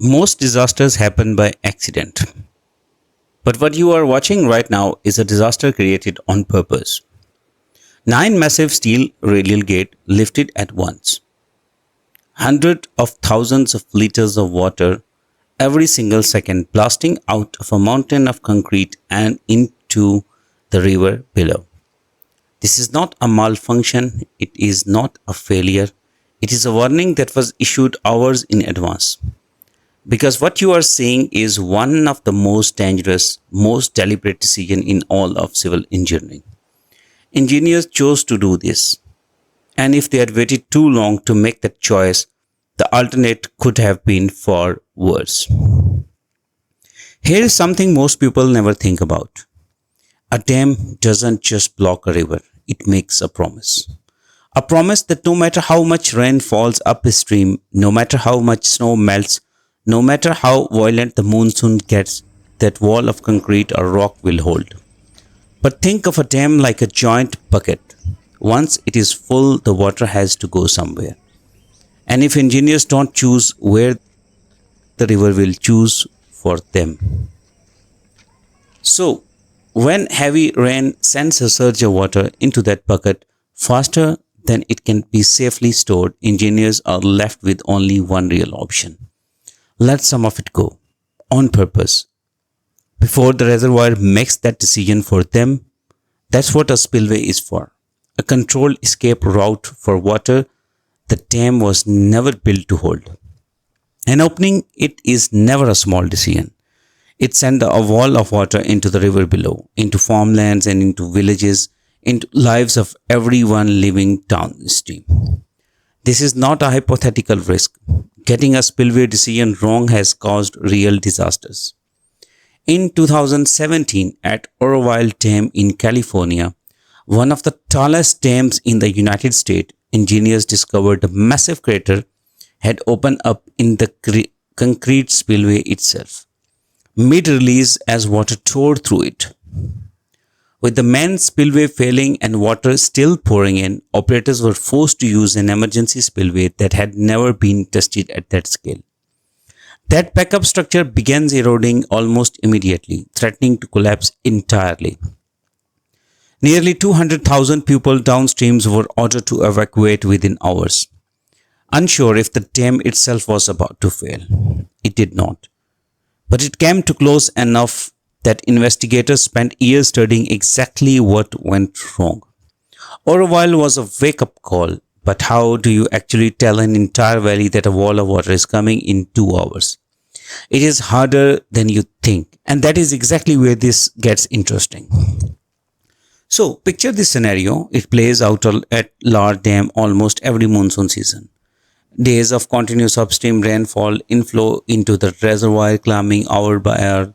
Most disasters happen by accident. But what you are watching right now is a disaster created on purpose. Nine massive steel radial gates lifted at once. Hundreds of thousands of liters of water every single second blasting out of a mountain of concrete and into the river below. This is not a malfunction, it is not a failure, it is a warning that was issued hours in advance. Because what you are seeing is one of the most dangerous, most deliberate decisions in all of civil engineering. Engineers chose to do this, and if they had waited too long to make that choice, the alternate could have been far worse. Here is something most people never think about. A dam doesn't just block a river, it makes a promise. A promise that no matter how much rain falls upstream, no matter how much snow melts, no matter how violent the monsoon gets, that wall of concrete or rock will hold. But think of a dam like a giant bucket. Once it is full, the water has to go somewhere. And if engineers don't choose where, the river will choose for them. So, when heavy rain sends a surge of water into that bucket faster than it can be safely stored, engineers are left with only one real option. Let some of it go, on purpose, before the reservoir makes that decision for them. That's what a spillway is for, a controlled escape route for water the dam was never built to hold. And opening it is never a small decision. It sends a wall of water into the river below, into farmlands and into villages, into lives of everyone living downstream. This is not a hypothetical risk. Getting a spillway decision wrong has caused real disasters. In 2017, at Oroville Dam in California, one of the tallest dams in the United States, engineers discovered a massive crater had opened up in the concrete spillway itself, mid-release as water tore through it. With the main spillway failing and water still pouring in, operators were forced to use an emergency spillway that had never been tested at that scale. That backup structure begins eroding almost immediately, threatening to collapse entirely. Nearly 200,000 people downstream were ordered to evacuate within hours. Unsure if the dam itself was about to fail. It did not. But it came too close enough that investigators spent years studying exactly what went wrong. Oroville was a wake-up call, but how do you actually tell an entire valley that a wall of water is coming in 2 hours? It is harder than you think, and that is exactly where this gets interesting. So, picture this scenario. It plays out at large dam almost every monsoon season. Days of continuous upstream rainfall, inflow into the reservoir climbing hour by hour.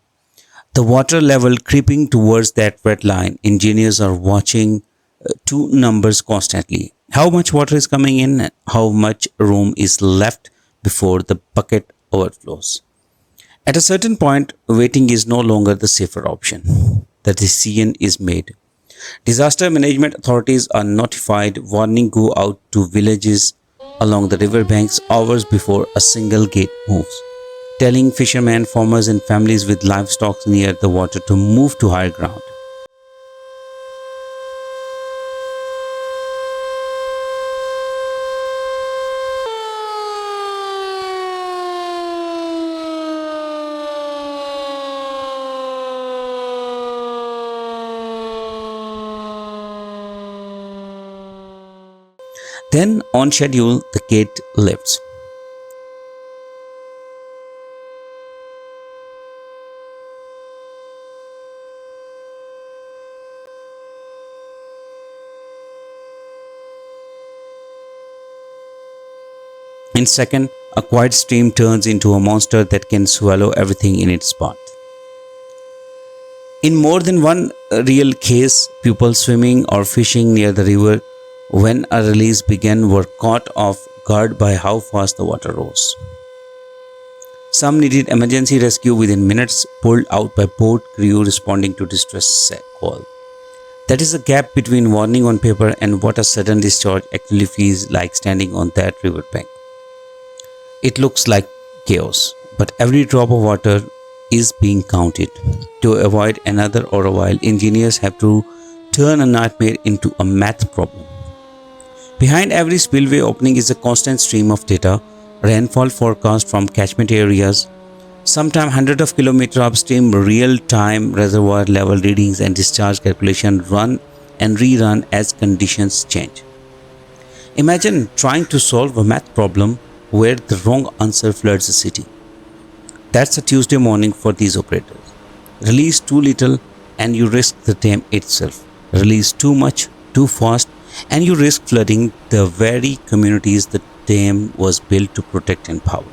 The water level creeping towards that red line. Engineers are watching two numbers constantly. How much water is coming in, how much room is left before the bucket overflows. At a certain point, waiting is no longer the safer option. The decision is made. Disaster management authorities are notified, warning go out to villages along the river banks hours before a single gate moves, telling fishermen, farmers and families with livestock near the water to move to higher ground. Then, on schedule, the gate lifts. In second, a quiet stream turns into a monster that can swallow everything in its path. In more than one real case, people swimming or fishing near the river when a release began were caught off guard by how fast the water rose. Some needed emergency rescue within minutes, pulled out by boat crew responding to distress call. That is the gap between warning on paper and what a sudden discharge actually feels like standing on that riverbank. It looks like chaos, but every drop of water is being counted. To avoid another Oroville, engineers have to turn a nightmare into a math problem. Behind every spillway opening is a constant stream of data, rainfall forecast from catchment areas, sometimes hundreds of kilometers upstream, real-time reservoir level readings and discharge calculation run and rerun as conditions change. Imagine trying to solve a math problem where the wrong answer floods a city. That's a Tuesday morning for these operators. Release too little and you risk the dam itself. Release too much, too fast, and you risk flooding the very communities the dam was built to protect and power.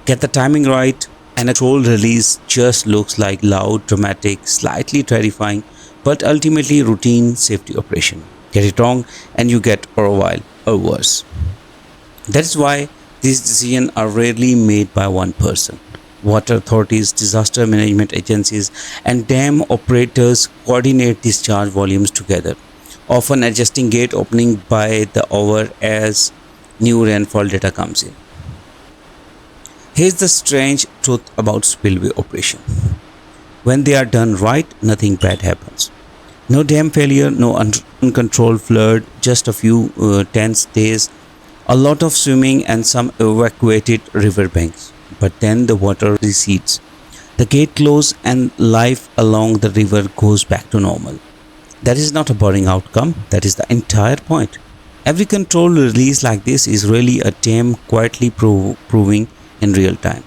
Get the timing right, and a controlled release just looks like loud, dramatic, slightly terrifying, but ultimately routine safety operation. Get it wrong and you get Oroville or worse. That's why these decisions are rarely made by one person. Water authorities, disaster management agencies, and dam operators coordinate discharge volumes together, often adjusting gate opening by the hour as new rainfall data comes in. Here's the strange truth about spillway operation. When they are done right, nothing bad happens. No dam failure, no uncontrolled flood, just a few tense days, a lot of swimming and some evacuated riverbanks. But then the water recedes. The gate closes and life along the river goes back to normal. That is not a boring outcome, that is the entire point. Every controlled release like this is really a dam quietly proving in real time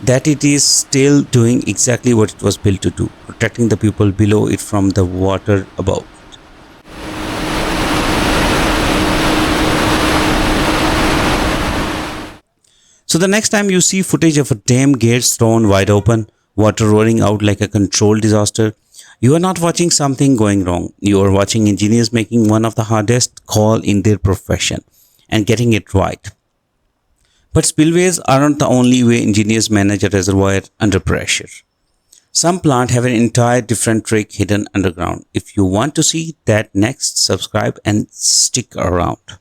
that it is still doing exactly what it was built to do, protecting the people below it from the water above. So the next time you see footage of a dam gates thrown wide open, water roaring out like a controlled disaster, you are not watching something going wrong. You are watching engineers making one of the hardest calls in their profession and getting it right. But spillways aren't the only way engineers manage a reservoir under pressure. Some plants have an entire different trick hidden underground. If you want to see that next, subscribe and stick around.